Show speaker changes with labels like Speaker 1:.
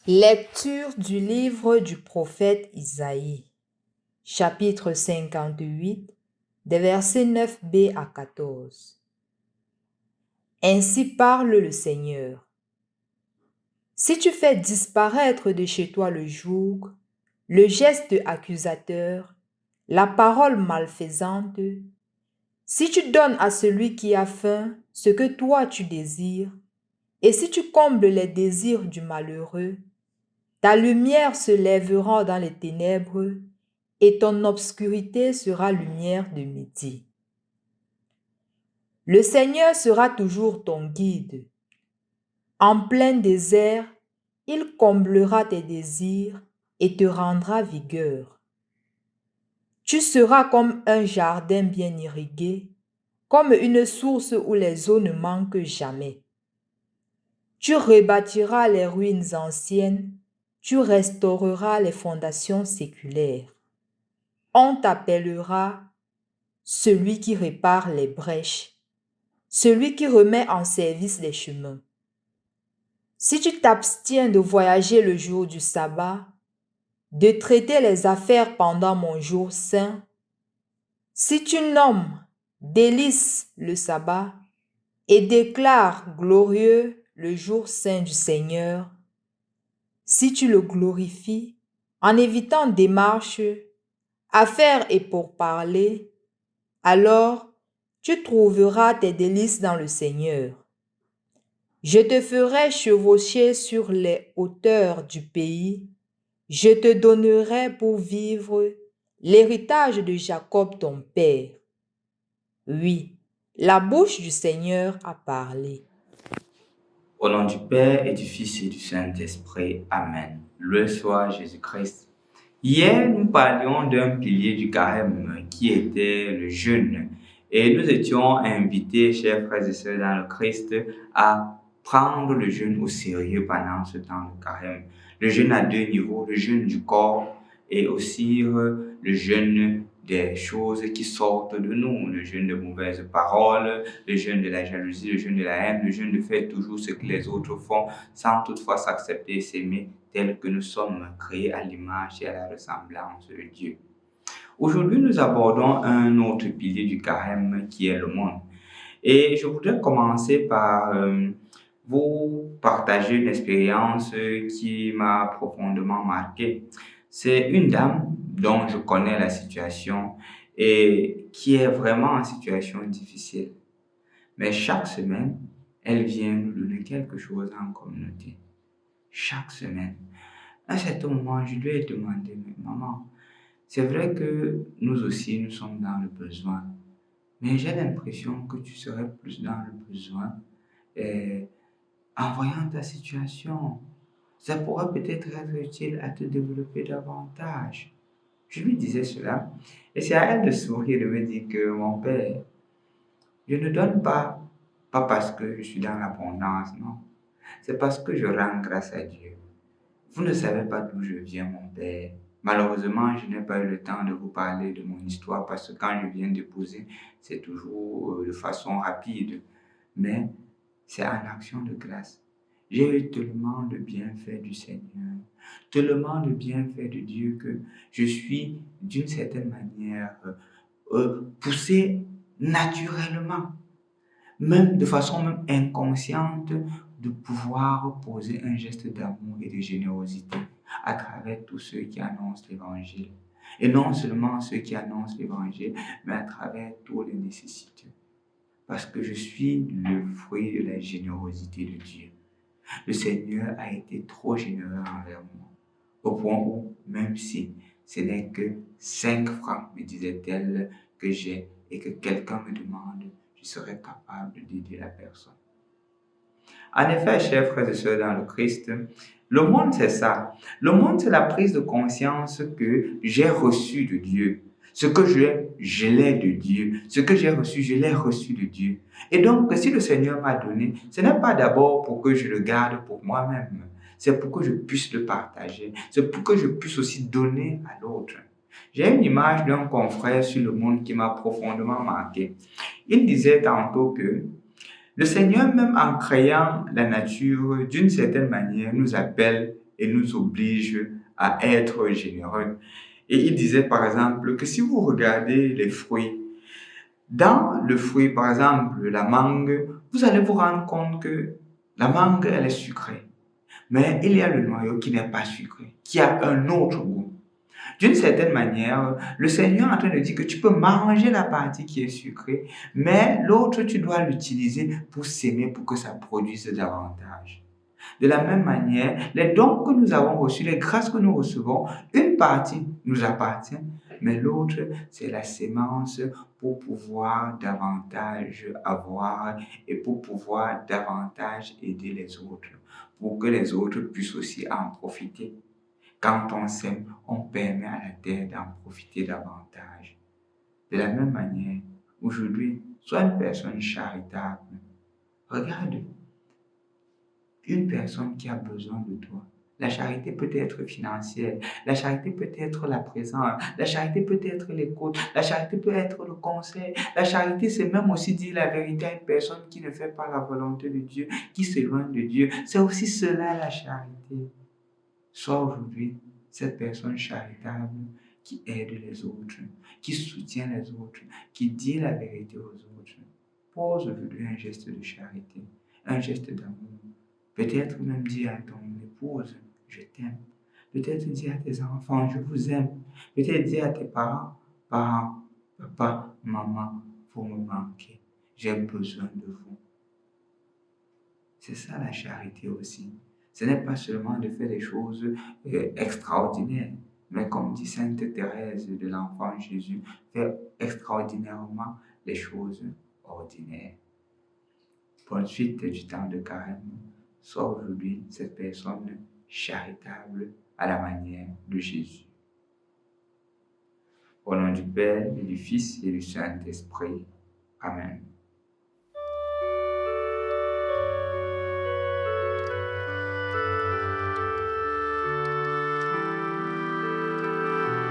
Speaker 1: Lecture du livre du prophète Isaïe, chapitre 58, des versets 9b à 14. Ainsi parle le Seigneur. Si tu fais disparaître de chez toi le joug, le geste accusateur, la parole malfaisante, si tu donnes à celui qui a faim ce que toi tu désires, et si tu combles les désirs du malheureux, ta lumière se lèvera dans les ténèbres et ton obscurité sera lumière de midi. Le Seigneur sera toujours ton guide. En plein désert, il comblera tes désirs et te rendra vigueur. Tu seras comme un jardin bien irrigué, comme une source où les eaux ne manquent jamais. Tu rebâtiras les ruines anciennes, tu restaureras les fondations séculaires. On t'appellera celui qui répare les brèches, celui qui remet en service les chemins. Si tu t'abstiens de voyager le jour du sabbat, de traiter les affaires pendant mon jour saint, si tu nommes délice le sabbat et déclares glorieux le jour saint du Seigneur, si tu le glorifies en évitant démarches, affaires et pourparlers, alors tu trouveras tes délices dans le Seigneur. Je te ferai chevaucher sur les hauteurs du pays, je te donnerai pour vivre l'héritage de Jacob ton père. Oui, la bouche du Seigneur a parlé.
Speaker 2: Au nom du Père et du Fils et du Saint-Esprit. Amen. Loué soit Jésus-Christ. Hier, nous parlions d'un pilier du carême qui était le jeûne. Et nous étions invités, chers frères et sœurs dans le Christ, à prendre le jeûne au sérieux pendant ce temps de carême. Le jeûne à deux niveaux, le jeûne du corps et aussi le jeûne des choses qui sortent de nous, le jeûne de mauvaises paroles, le jeûne de la jalousie, le jeûne de la haine, le jeûne de faire toujours ce que les autres font sans toutefois s'accepter et s'aimer tel que nous sommes créés à l'image et à la ressemblance de Dieu. Aujourd'hui, nous abordons un autre pilier du carême qui est le monde. Et je voudrais commencer par vous partager une expérience qui m'a profondément marqué. C'est une dame dont je connais la situation et qui est vraiment en situation difficile. Mais chaque semaine, elle vient nous donner quelque chose en communauté. Chaque semaine. À un certain moment, je lui ai demandé, mais maman, c'est vrai que nous aussi, nous sommes dans le besoin. Mais j'ai l'impression que tu serais plus dans le besoin en voyant ta situation. Ça pourrait peut-être être utile à te développer davantage. Je lui disais cela, et c'est à elle de sourire et de me dire que mon père, je ne donne pas parce que je suis dans l'abondance, non. C'est parce que je rends grâce à Dieu. Vous ne savez pas d'où je viens, mon père. Malheureusement, je n'ai pas eu le temps de vous parler de mon histoire parce que quand je viens d'épouser, c'est toujours de façon rapide. Mais c'est en action de grâce. J'ai eu tellement de bienfaits du Seigneur, tellement de bienfaits de Dieu que je suis d'une certaine manière poussé naturellement, même de façon même inconsciente, de pouvoir poser un geste d'amour et de générosité à travers tous ceux qui annoncent l'Évangile. Et non seulement ceux qui annoncent l'Évangile, mais à travers tous les nécessiteux. Parce que je suis le fruit de la générosité de Dieu. Le Seigneur a été trop généreux envers moi, au point où, même si ce n'est que 5 francs, me disait-elle, que j'ai et que quelqu'un me demande, je serai capable d'aider la personne. En effet, chers frères et sœurs dans le Christ, le monde c'est ça. Le monde c'est la prise de conscience que j'ai reçu de Dieu. Ce que je l'ai de Dieu. Ce que j'ai reçu, je l'ai reçu de Dieu. Et donc, si le Seigneur m'a donné, ce n'est pas d'abord pour que je le garde pour moi-même. C'est pour que je puisse le partager. C'est pour que je puisse aussi donner à l'autre. J'ai une image d'un confrère sur le monde qui m'a profondément marqué. Il disait tantôt que le Seigneur, même en créant la nature, d'une certaine manière, nous appelle et nous oblige à être généreux. Et il disait par exemple que si vous regardez les fruits, dans le fruit, par exemple, la mangue, vous allez vous rendre compte que la mangue, elle est sucrée. Mais il y a le noyau qui n'est pas sucré, qui a un autre goût. D'une certaine manière, le Seigneur est en train de dire que tu peux manger la partie qui est sucrée, mais l'autre, tu dois l'utiliser pour s'aimer, pour que ça produise davantage. De la même manière, les dons que nous avons reçus, les grâces que nous recevons, une partie nous appartient, mais l'autre, c'est la sémence pour pouvoir davantage avoir et pour pouvoir davantage aider les autres, pour que les autres puissent aussi en profiter. Quand on sème, on permet à la terre d'en profiter davantage. De la même manière, aujourd'hui, sois une personne charitable. Regarde une personne qui a besoin de toi. La charité peut être financière, la charité peut être la présence, la charité peut être l'écoute, la charité peut être le conseil. La charité, c'est même aussi dire la vérité à une personne qui ne fait pas la volonté de Dieu, qui s'éloigne de Dieu. C'est aussi cela la charité. Sois aujourd'hui cette personne charitable qui aide les autres, qui soutient les autres, qui dit la vérité aux autres. Pose aujourd'hui un geste de charité, un geste d'amour. Peut-être même dire à ton épouse, je t'aime. Peut-être dire à tes enfants, je vous aime. Peut-être dire à tes parents, parents, papa, maman, vous me manquez. J'ai besoin de vous. C'est ça la charité aussi. Ce n'est pas seulement de faire des choses extraordinaires, mais comme dit Sainte Thérèse de l'Enfant Jésus, faire extraordinairement les choses ordinaires. Bonne suite du temps de carême. Sois aujourd'hui cette personne charitable à la manière de Jésus. Au nom du Père et du Fils et du Saint-Esprit. Amen.